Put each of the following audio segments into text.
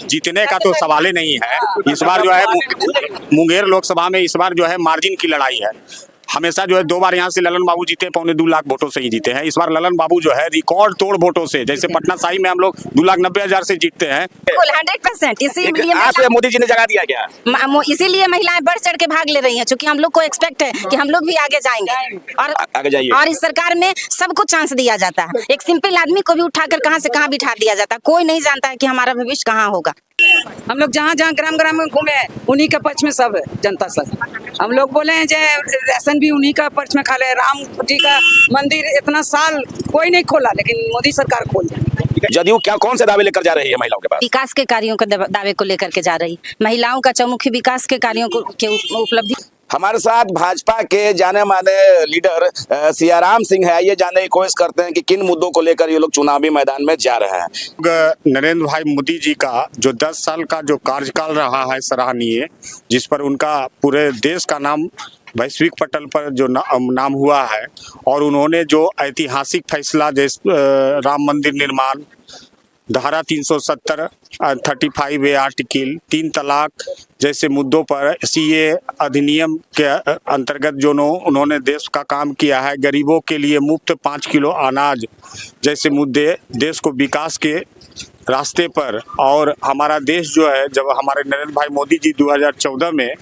जीतने का तो सवाल ही नहीं है। इस बार जो है मुंगेर लोकसभा में इस बार जो है मार्जिन की लड़ाई है। हमेशा जो है 2 बार यहाँ से ललन बाबू जीते, 2.25 लाख वोटों से ही जीते हैं। इस बार ललन बाबू जो है रिकॉर्ड तोड़ वोटों से, जैसे पटना साहिब में हम लोग 2,90,000 से जीतते हैं। 100% इसीलिए मोदी जी ने जगा दिया क्या? इसीलिए महिलाएं बढ़ चढ़ के भाग ले रही हैं, क्योंकि हम लोग को एक्सपेक्ट है कि हम लोग भी आगे जाएंगे और आगे जाइए। और इस सरकार में सबको चांस दिया जाता है। एक सिंपल आदमी को भी उठाकर कहां से कहां बिठा दिया जाता है। कोई नहीं जानता है कि हमारा भविष्य कहाँ होगा। हम लोग जहाँ जहाँ ग्राम ग्राम में घूमे उन्हीं के पक्ष में सब है जनता सब। हम लोग बोले हैं राशन भी उन्हीं का पक्ष में खा ले। राम जी का मंदिर इतना साल कोई नहीं खोला, लेकिन मोदी सरकार खोल दी। जदयू क्या कौन से दावे लेकर जा रही है महिलाओं के पास? विकास के कार्यों के दावे को लेकर के जा रही, महिलाओं का चौमुखी विकास के कार्यों के उपलब्धि। हमारे साथ भाजपा के जाने माने लीडर सियाराम सिंह है। ये जानने की कोशिश करते हैं कि किन मुद्दों को लेकर ये लोग चुनावी मैदान में जा रहे हैं। नरेंद्र भाई मोदी जी का जो 10 साल का जो कार्यकाल रहा है सराहनीय, जिस पर उनका पूरे देश का नाम वैश्विक पटल पर जो नाम हुआ है, और उन्होंने जो ऐतिहासिक फैसला जैसे राम मंदिर निर्माण, धारा 370, 35A आर्टिकल, 3 तलाक जैसे मुद्दों पर, सीए अधिनियम के अंतर्गत जो उन्होंने देश का काम किया है, गरीबों के लिए मुफ्त 5 किलो अनाज जैसे मुद्दे देश को विकास के रास्ते पर। और हमारा देश जो है, जब हमारे नरेंद्र भाई मोदी जी 2014 में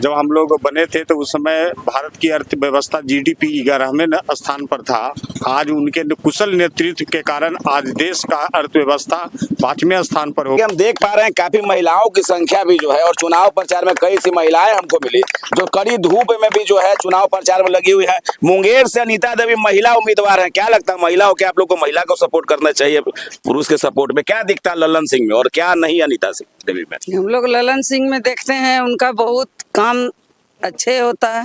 जब हम लोग बने थे तो उस समय भारत की अर्थव्यवस्था GDP 11वें स्थान पर था। आज उनके कुशल नेतृत्व के कारण आज देश का अर्थव्यवस्था 5वें स्थान पर हो गया। हम देख पा रहे हैं काफी महिलाओं की संख्या भी जो है, और चुनाव प्रचार में कई सी महिलाएं हमको मिली जो कड़ी धूप में भी जो है चुनाव प्रचार में लगी हुई है। मुंगेर से अनीता देवी महिला उम्मीदवार है। क्या लगता है महिलाओं के, आप लोग को महिला को सपोर्ट करना चाहिए पुरुष के सपोर्ट में? क्या दिखता है ललन सिंह में और क्या नहीं अनीता देवी में? हम लोग ललन सिंह में देखते हैं उनका बहुत काम अच्छे होता है।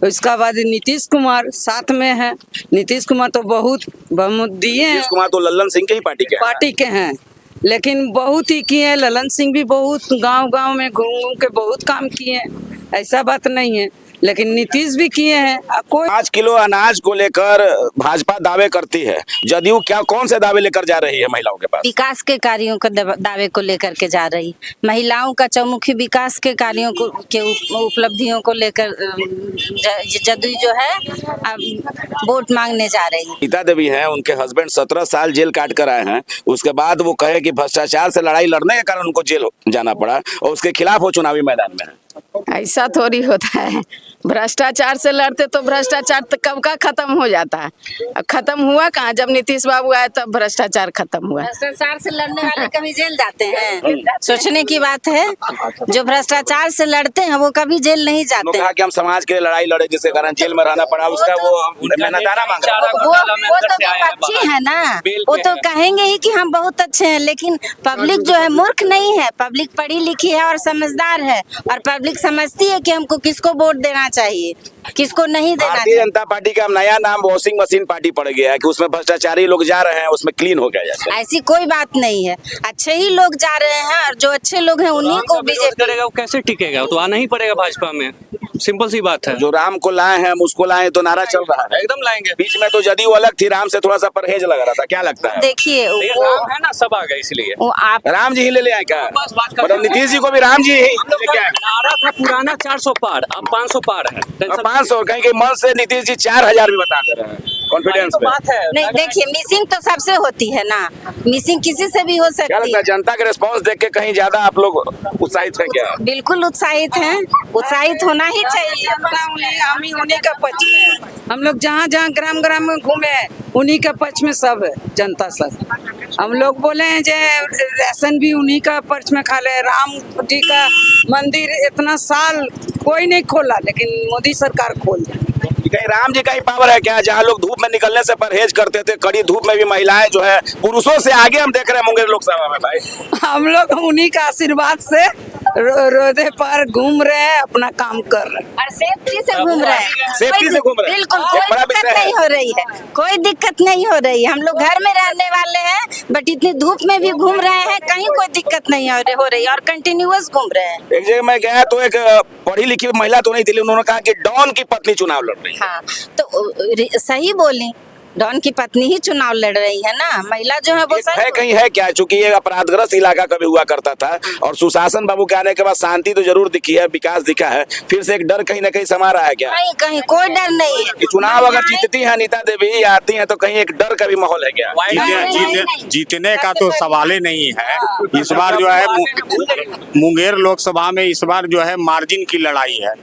उसका बाद नीतीश कुमार साथ में है। नीतीश कुमार तो बहुत बहुमत दिए हैं। नीतीश कुमार तो ललन सिंह के ही पार्टी के हैं, लेकिन बहुत ही किए हैं। ललन सिंह भी बहुत गांव-गांव में घूम के बहुत काम किए हैं, ऐसा बात नहीं है, लेकिन नीतीश भी किए हैं। 5 किलो अनाज को लेकर भाजपा दावे करती है, जदयू क्या कौन से दावे लेकर जा रही है महिलाओं के पास? विकास के कार्यों के दावे को लेकर के जा रही, महिलाओं का चौमुखी विकास के कार्यों के उपलब्धियों को लेकर जदयू जो है अब वोट मांगने जा रही। अनीता देवी हैं, उनके हस्बैंड 17 साल जेल काट कर आए हैं। उसके बाद वो कहे कि भ्रष्टाचार से लड़ाई लड़ने के कारण उनको जेल जाना पड़ा और उसके खिलाफ वो चुनावी मैदान में है। ऐसा थोड़ी होता है। भ्रष्टाचार से लड़ते तो भ्रष्टाचार तो कब का खत्म हो जाता है। अब खत्म हुआ कहाँ? जब नीतीश बाबू आए तब भ्रष्टाचार खत्म हुआ। भ्रष्टाचार से लड़ने वाले कभी जेल जाते हैं? सोचने की बात है। जो भ्रष्टाचार से लड़ते हैं वो कभी जेल नहीं जाते। कहा कि हम समाज के लिए लड़ाई लड़े जिसके कारण जेल में रहना पड़ा, उसका वो मेहनताना मांग रहा है। वो तो विपक्षी है ना, वो तो कहेंगे ही कि हम बहुत अच्छे हैं, लेकिन पब्लिक जो है मूर्ख नहीं है। पब्लिक पढ़ी लिखी है और समझदार है, और पब्लिक समझती है कि हमको किसको वोट देना चाहिए, किसको नहीं देना चाहिए। भारतीय जनता पार्टी का नया नाम वॉशिंग मशीन पार्टी पड़ गया है कि उसमें भ्रष्टाचारी लोग जा रहे हैं, उसमें क्लीन हो गया है। ऐसी कोई बात नहीं है, अच्छे ही लोग जा रहे हैं, और जो अच्छे लोग हैं उन्हीं को बीजेपी करेगा। वो कैसे टिकेगा? तो आना ही पड़ेगा भाजपा में, सिंपल सी बात है। जो राम को लाए हैं उसको लाए तो नारा चल रहा है। एकदम लाएंगे। बीच में तो जदयू अलग थी, राम से थोड़ा सा परहेज लग रहा था। क्या लगता है? देखिए राम है ना, सब आ गए, इसलिए वो आप राम जी ही ले आए क्या? मतलब नीतीश जी को भी राम जी ही लेके आए। नारा था पुराना 400 पार, अब 500 पार है। 500 कहीं कहीं मन से नीतीश जी 4000 भी बता दे रहे हैं कॉन्फिडेंस में। बात है नहीं, देखिए मिसिंग तो सबसे होती है ना, मिसिंग किसी से भी हो क्या सकती लगता है। है जनता के रिस्पांस देख के कहीं ज्यादा आप लोग उत्साहित हैं क्या? बिल्कुल उत्साहित हैं, उत्साहित होना ही चाहिए। हम ही उन्हीं का पक्ष में है। हम लोग जहाँ जहाँ ग्राम ग्राम में घूमे उन्हीं का पक्ष में सब है जनता सब। हम लोग बोले हैं राशन भी उन्हीं का पक्ष में खा ले। राम जी का मंदिर इतना साल कोई नहीं खोला, लेकिन मोदी सरकार खोल दी। कहीं राम जी का ही पावर है क्या? जहाँ लोग धूप में निकलने से परहेज करते थे, कड़ी धूप में भी महिलाएं जो है पुरुषों से आगे हम देख रहे हैं मुंगेर लोकसभा में। भाई हम लोग उन्हीं का आशीर्वाद से रोडे पर घूम रहे हैं, अपना काम कर रहे हैं और सेफ्टी से घूम रहे हैं। सेफ्टी से घूम रहे हैं। बिल्कुल, एक बड़ा कोई दिक्कत विषय है। नहीं हो रही है, कोई दिक्कत नहीं हो रही है। हम लोग घर में रहने वाले हैं, बट इतनी धूप में भी घूम रहे हैं, कहीं कोई दिक्कत नहीं हो रही है, और कंटिन्यूअस घूम रहे हैं। एक जगह मैं गया तो एक पढ़ी लिखी महिला तो नहीं थी, उन्होंने कहा कि डॉन की पत्नी चुनाव लड़ रही है। हाँ, तो सही बोली, डॉन की पत्नी ही चुनाव लड़ रही है ना, महिला जो है वो एक है कहीं है क्या, चूंकि ये अपराधग्रस्त इलाका कभी हुआ करता था और सुशासन बाबू के आने के बाद शांति तो जरूर दिखी है, विकास दिखा है, फिर से एक डर कहीं ना कहीं समा रहा है क्या? नहीं, कहीं कोई डर नहीं है। कि चुनाव अगर जीतती है अनीता देवी या आती है तो कहीं एक डर का भी माहौल है क्या? जीतने का तो सवाल ही नहीं है। इस बार जो है मुंगेर लोकसभा में इस बार जो है मार्जिन की लड़ाई है।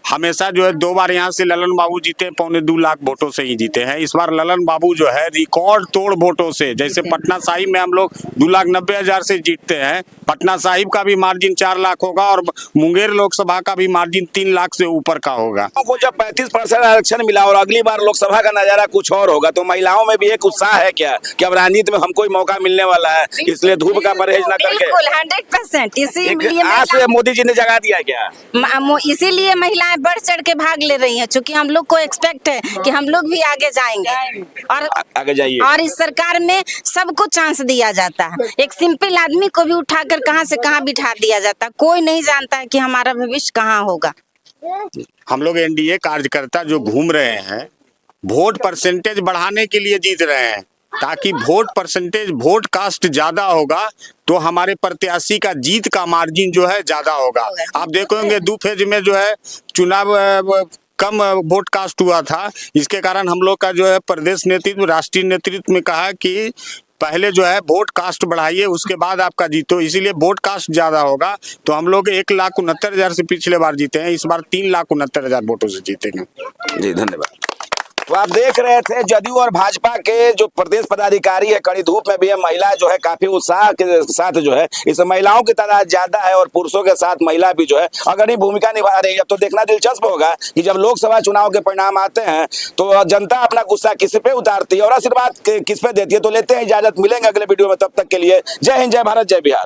हमेशा जो है 2 बार यहाँ से ललन बाबू जीते, 2.25 लाख वोटों से ही जीते हैं। इस बार ललन बाबू जो है रिकॉर्ड तोड़ वोटों से, जैसे पटना साहिब में हम लोग 2,90,000 से जीतते हैं, पटना साहिब का भी मार्जिन 4 लाख होगा और मुंगेर लोकसभा का भी मार्जिन 3 लाख से ऊपर का होगा। को जब 35% आरक्षण मिला और अगली बार लोकसभा का नजारा कुछ और होगा, तो महिलाओं में भी एक उत्साह है क्या कि अब राजनीति में हमको ही मौका मिलने वाला है, इसलिए धूप का परहेज न करके? 100%। इसीलिए आज से मोदी जी ने जगा दिया क्या? इसीलिए महिलाएं बढ़ चढ़ के भाग ले रही हैं, क्योंकि हम लोग को एक्सपेक्ट है कि हम लोग भी आगे जाएंगे और आगे जाइए। और इस सरकार में सबको चांस दिया जाता है। एक सिंपल आदमी को भी उठाकर कहां से कहां बिठा दिया जाता है। कोई नहीं जानता है कि हमारा भविष्य कहां होगा। हम लोग एनडीए कार्यकर्ता जो घूम रहे हैं, वोट परसेंटेज बढ़ाने के लिए जीत रहे हैं, ताकि वोट कास्ट ज्यादा होगा तो हमारे प्रत्याशी का जीत का मार्जिन जो है ज्यादा होगा। आप देखोगे 2 फेज में जो है चुनाव कम वोट कास्ट हुआ था। इसके कारण हम लोग का जो है प्रदेश नेतृत्व, राष्ट्रीय नेतृत्व में कहा कि पहले जो है वोट कास्ट बढ़ाइए, उसके बाद आपका जीतो। इसीलिए वोट कास्ट ज्यादा होगा तो हम लोग 1,69,000 से पिछले बार जीते हैं, इस बार 3,69,000 वोटों से जीतेंगे। जी धन्यवाद। तो आप देख रहे थे जदयू और भाजपा के जो प्रदेश पदाधिकारी है, कड़ी धूप में भी है, महिला जो है काफी उत्साह के साथ जो है, इस महिलाओं की तादाद ज्यादा है और पुरुषों के साथ महिला भी जो है अग्रणी भूमिका निभा रही है। अब तो देखना दिलचस्प होगा कि जब लोकसभा चुनाव के परिणाम आते हैं तो जनता अपना गुस्सा किस पे उतारती है और आशीर्वाद किस पे देती है। तो लेते हैं इजाजत, मिलेंगे अगले वीडियो में, तब तक के लिए जय हिंद, जय भारत, जय बिहार।